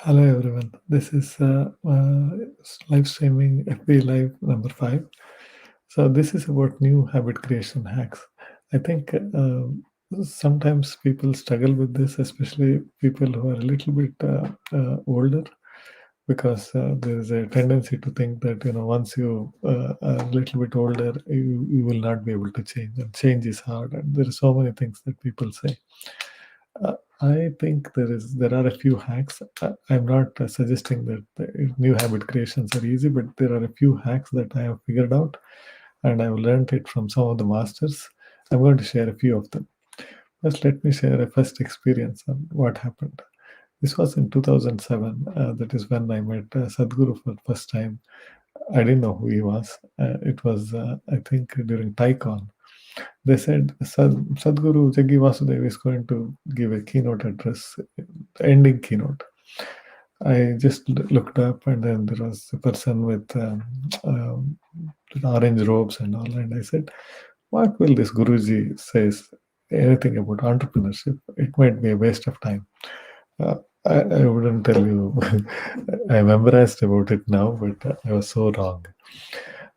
Hello everyone. This is live streaming FB Live number 5. So this is about new habit creation hacks. I think sometimes people struggle with this, especially people who are a little bit older, because there is a tendency to think that once you are a little bit older, you will not be able to change, and change is hard. And there are so many things that people say. I think there are a few hacks. I'm not suggesting that new habit creations are easy, but there are a few hacks that I have figured out, and I've learned it from some of the masters. I'm going to share a few of them. First, let me share a first experience on what happened. This was in 2007. That is when I met Sadhguru for the first time. I didn't know who he was. It was, I think, during TaiCon. They said Sadhguru Jaggi Vasudev is going to give a keynote address, the ending keynote. I just looked up, and then there was a person with orange robes and all, and I said, "What will this Guruji says anything about entrepreneurship? It might be a waste of time." Uh, I wouldn't tell you. I memorized about it now, but I was so wrong.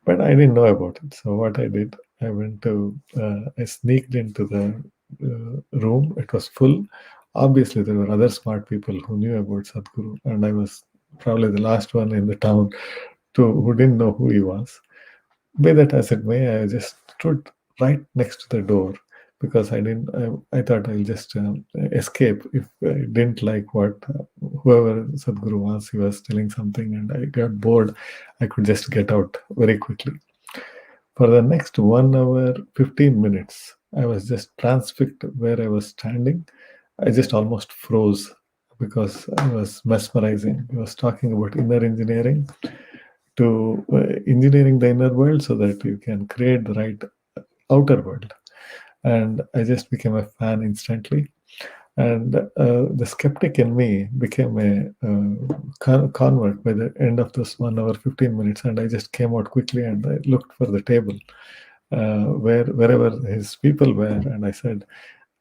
But I didn't know about it. So what I did, I sneaked into the room. It was full. Obviously, there were other smart people who knew about Sadhguru, and I was probably the last one in the town who didn't know who he was. Be that as it may, I just stood right next to the door because I didn't. I thought I'll just escape if I didn't like what whoever Sadhguru was. He was telling something, and I got bored. I could just get out very quickly. For the next 1 hour, 15 minutes, I was just transfixed where I was standing. I just almost froze because I was mesmerizing. He was talking about inner engineering to engineering the inner world so that you can create the right outer world. And I just became a fan instantly. And the skeptic in me became a convert by the end of this 1 hour, 15 minutes. And I just came out quickly and I looked for the table wherever his people were. And I said,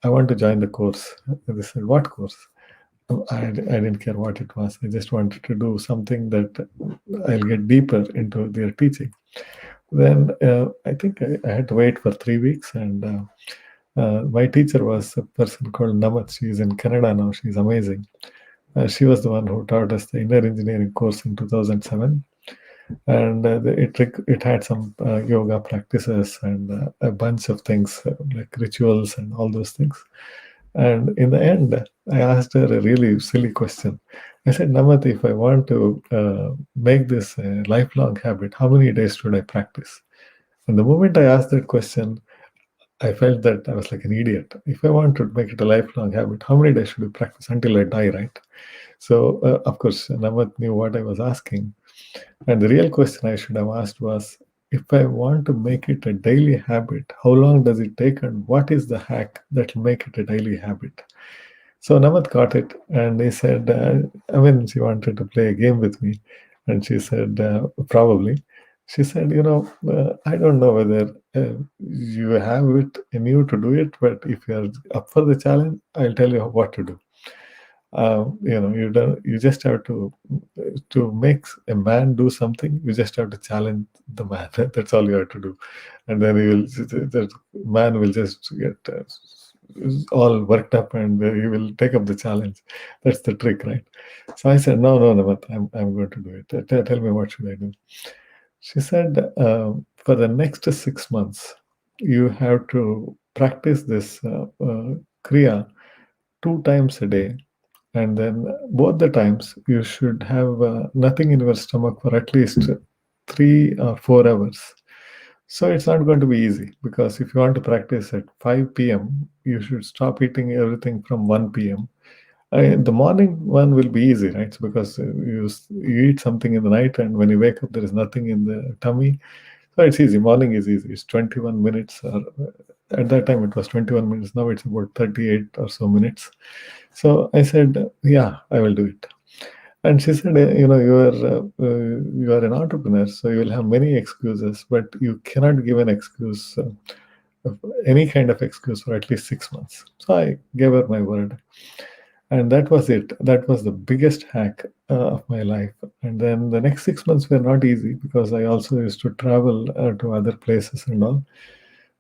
I want to join the course. And they said, what course? I didn't care what it was. I just wanted to do something that I'll get deeper into their teaching. Then I think I had to wait for 3 weeks, and my teacher was a person called Namat. She's in Canada now. She's amazing. She was the one who taught us the inner engineering course in 2007, and it had some yoga practices and a bunch of things like rituals and all those things. And in the end, I asked her a really silly question. I said, Namat, if I want to make this a lifelong habit, how many days should I practice? And the moment I asked that question, I felt that I was like an idiot. If I want to make it a lifelong habit, how many days should I practice until I die, right? So, of course, Namat knew what I was asking. And the real question I should have asked was, if I want to make it a daily habit, how long does it take and what is the hack that will make it a daily habit? So Namat got it, and he said, she wanted to play a game with me. And she said, probably. She said, I don't know whether you have it in you to do it, but if you're up for the challenge, I'll tell you what to do. You don't. You just have to make a man do something. You just have to challenge the man. That's all you have to do, and then the man will just get all worked up, and he will take up the challenge. That's the trick, right? So I said, no, no, no, but I'm going to do it. Tell me what should I do. She said, for the next 6 months, you have to practice this kriya 2 times a day, and then both the times you should have nothing in your stomach for at least 3 or 4 hours. So it's not going to be easy, because if you want to practice at 5 p.m., you should stop eating everything from 1 p.m. The morning one will be easy, right? So because you eat something in the night, and when you wake up, there is nothing in the tummy. So it's easy. Morning is easy. It's 21 minutes. At that time, it was 21 minutes. Now it's about 38 or so minutes. So I said, yeah, I will do it. And she said, you are an entrepreneur, so you will have many excuses, but you cannot give an excuse, any kind of excuse for at least 6 months. So I gave her my word. And that was it. That was the biggest hack of my life. And then the next 6 months were not easy because I also used to travel to other places and all.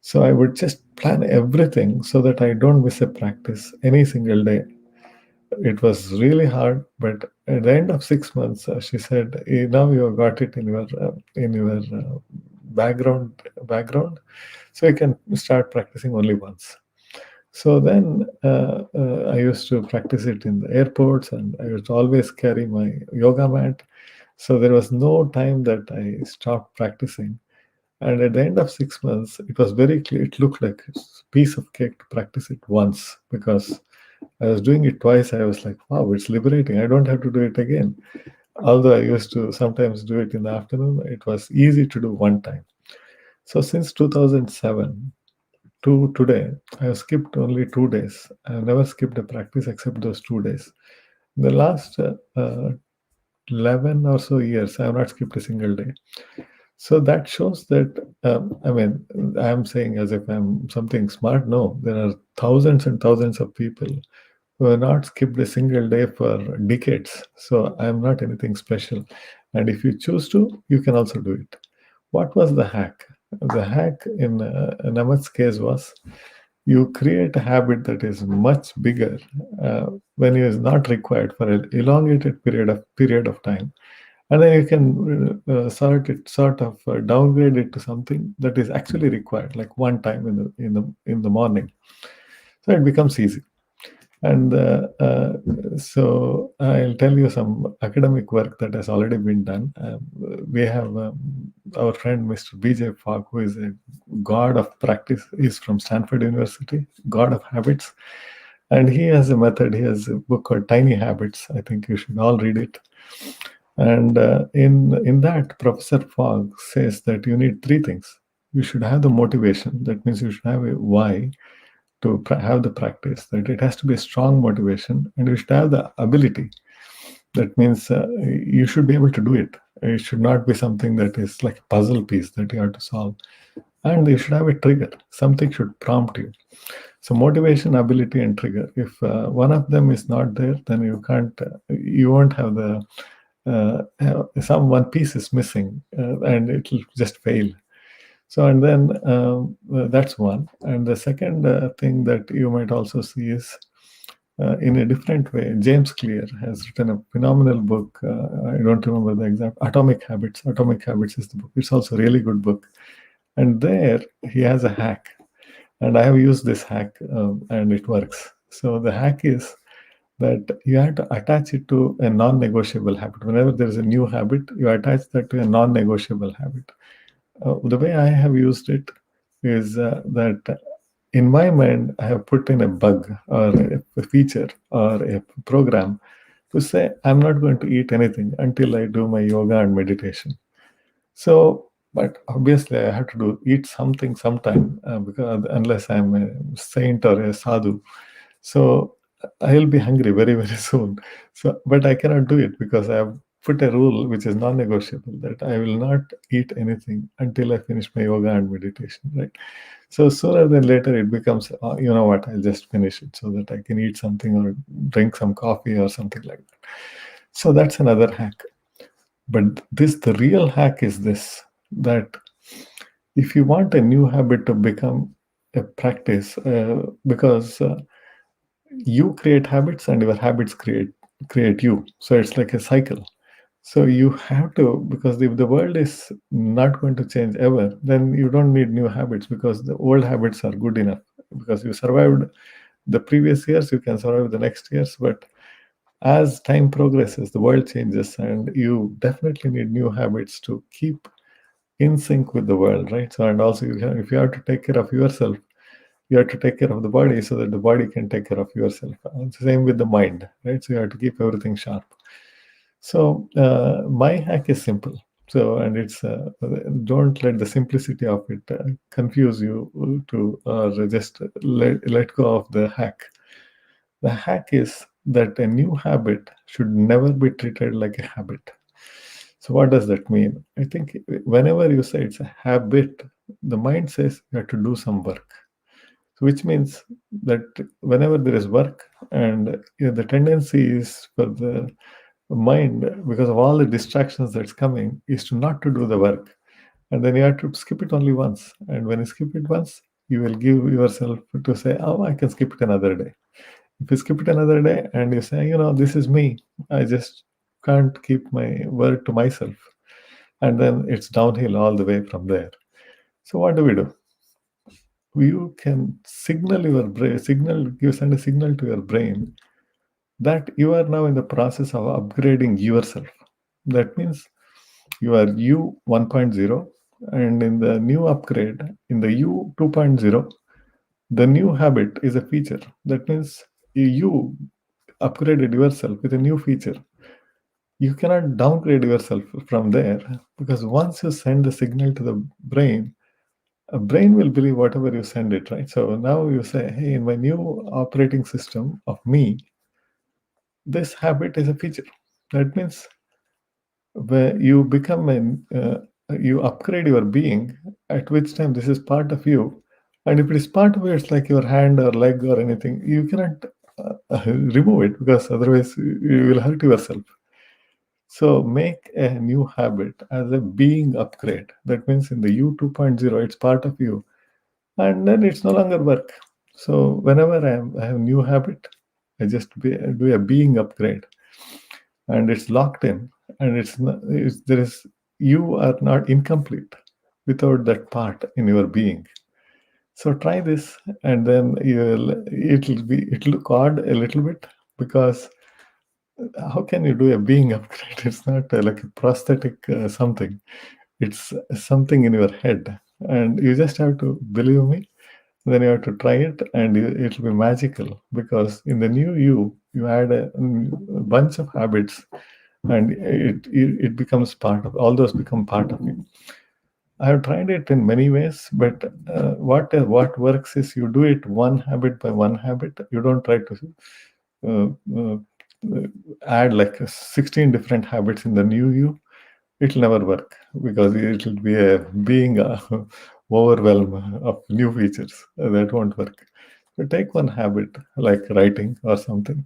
So I would just plan everything so that I don't miss a practice any single day. It was really hard, but at the end of 6 months, she said, "Now you have got it in your background, so you can start practicing only once." So then I used to practice it in the airports, and I used to always carry my yoga mat. So there was no time that I stopped practicing. And at the end of 6 months, it was very clear. It looked like a piece of cake to practice it once because I was doing it twice. I was like, wow, it's liberating. I don't have to do it again. Although I used to sometimes do it in the afternoon, it was easy to do one time. So since 2007 to today, I have skipped only 2 days. I have never skipped a practice except those 2 days. In the last 11 or so years, I have not skipped a single day. So that shows that, I mean, I'm saying as if I'm something smart. No, there are thousands and thousands of people who have not skipped a single day for decades. So I'm not anything special. And if you choose to, you can also do it. What was the hack? The hack in Namat's case was you create a habit that is much bigger when it is not required for an elongated period of time, and then you can downgrade it to something that is actually required, like one time in the morning. So it becomes easy. And so I'll tell you some academic work that has already been done. We have our friend Mr. BJ Fogg, who is a god of practice. He's from Stanford University, god of habits. And he has a method. He has a book called Tiny Habits. I think you should all read it. And in that, Professor Fogg says that you need three things. You should have the motivation. That means you should have a why to have the practice. That it has to be a strong motivation, and you should have the ability. That means you should be able to do it. It should not be something that is like a puzzle piece that you have to solve. And you should have a trigger. Something should prompt you. So motivation, ability, and trigger. If one of them is not there, then you can't. You won't have the some one piece is missing, and it will just fail. So, and then that's one. And the second thing that you might also see is in a different way. James Clear has written a phenomenal book. I don't remember the exact. Atomic Habits. Atomic Habits is the book. It's also a really good book. And there he has a hack. And I have used this hack and it works. So the hack is that you have to attach it to a non-negotiable habit. Whenever there is a new habit, you attach that to a non-negotiable habit. The way I have used it is that in my mind, I have put in a bug or a feature or a program to say, I'm not going to eat anything until I do my yoga and meditation. So, but obviously, I have to eat something sometime because unless I'm a saint or a sadhu. So I'll be hungry very, very soon. So, but I cannot do it because I have put a rule which is non-negotiable that I will not eat anything until I finish my yoga and meditation. Right. So sooner than later, it becomes, you know what, I'll just finish it so that I can eat something or drink some coffee or something like that. So that's another hack. But the real hack is this, that if you want a new habit to become a practice, because you create habits and your habits create you. So it's like a cycle. So you have to, because if the world is not going to change ever, then you don't need new habits because the old habits are good enough. Because you survived the previous years, you can survive the next years. But as time progresses, the world changes, and you definitely need new habits to keep in sync with the world, right? So, and also, if you have to take care of yourself, you have to take care of the body so that the body can take care of yourself. Same with the mind, right? So you have to keep everything sharp. So my hack is simple. So, and it's don't let the simplicity of it confuse you to or just let go of the hack. The hack is that a new habit should never be treated like a habit. So what does that mean? I think whenever you say it's a habit, the mind says you have to do some work. which means that whenever there is work, and the tendency is for the mind, because of all the distractions that's coming, is to not to do the work, and then you have to skip it only once. And when you skip it once, you will give yourself to say, oh, I can skip it another day. If you skip it another day and you say, this is me, I just can't keep my word to myself, and then it's downhill all the way from there. So what do we do? You can signal your brain, you send a signal to your brain that you are now in the process of upgrading yourself. That means you are U 1.0, and in the new upgrade, in the U 2.0, the new habit is a feature. That means you upgraded yourself with a new feature. You cannot downgrade yourself from there, because once you send the signal to the brain, a brain will believe whatever you send it, right? So now you say, hey, in my new operating system of me, this habit is a feature. That means where you become you upgrade your being, at which time this is part of you. And if it is part of you, it's like your hand or leg or anything, you cannot remove it, because otherwise you will hurt yourself. So make a new habit as a being upgrade. That means in the U 2.0, it's part of you, and then it's no longer work. So whenever I have new habit, I just do a being upgrade, and it's locked in, and there is, you are not incomplete without that part in your being. So try this, and then it'll look odd a little bit, because how can you do a being upgrade? It's not like a prosthetic something. It's something in your head, and you just have to believe me. Then you have to try it, and it'll be magical, because in the new you add a bunch of habits, and it becomes part of, all those become part of you. I have tried it in many ways, but what works is you do it one habit by one habit. You don't try to uh, uh, add like 16 different habits in the new you. It'll never work, because it'll be a being overwhelm of new features. That won't work. So take one habit like writing or something.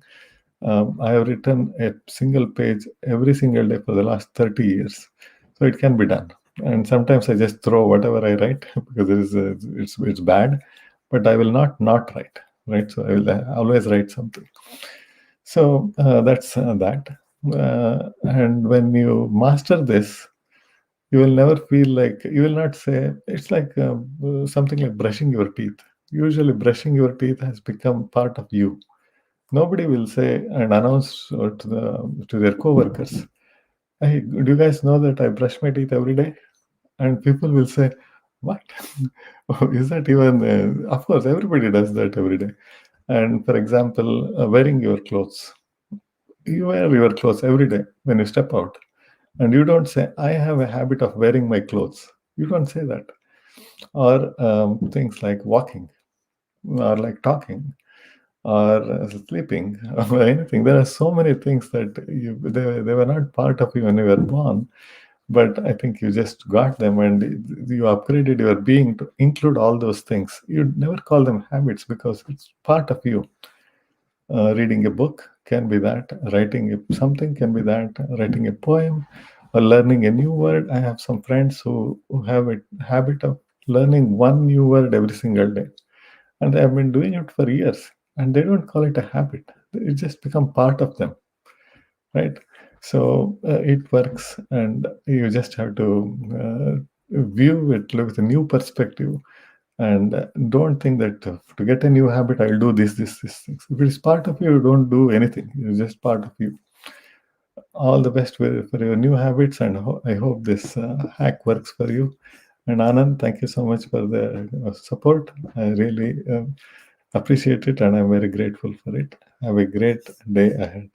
I have written a single page every single day for the last 30 years. So it can be done. And sometimes I just throw whatever I write because it's bad, but I will not write, right? So I will always write something. So that's that. And when you master this, you will never feel like, you will not say, it's like something like brushing your teeth. Usually brushing your teeth has become part of you. Nobody will say and announce to their coworkers, hey, do you guys know that I brush my teeth every day? And people will say, what? Oh, is that even of course everybody does that every day. And for example, wearing your clothes, you wear your clothes every day when you step out, and you don't say, I have a habit of wearing my clothes. You don't say that. Or things like walking, or like talking, or sleeping, or anything. There are so many things that they were not part of you when you were born, but I think you just got them, and you upgraded your being to include all those things. You never call them habits, because it's part of you. Reading a book can be that, writing something can be that, writing a poem, or learning a new word. I have some friends who have a habit of learning one new word every single day, and they have been doing it for years, and they don't call it a habit. It just become part of them, right? So it works, and you just have to view it with a new perspective, and don't think that to get a new habit I'll do this things. If it's part of you, you don't do anything. It's just part of you. All the best for your new habits, and I hope this hack works for you. And Anand, thank you so much for the support. I really appreciate it, and I'm very grateful for it. Have a great day ahead.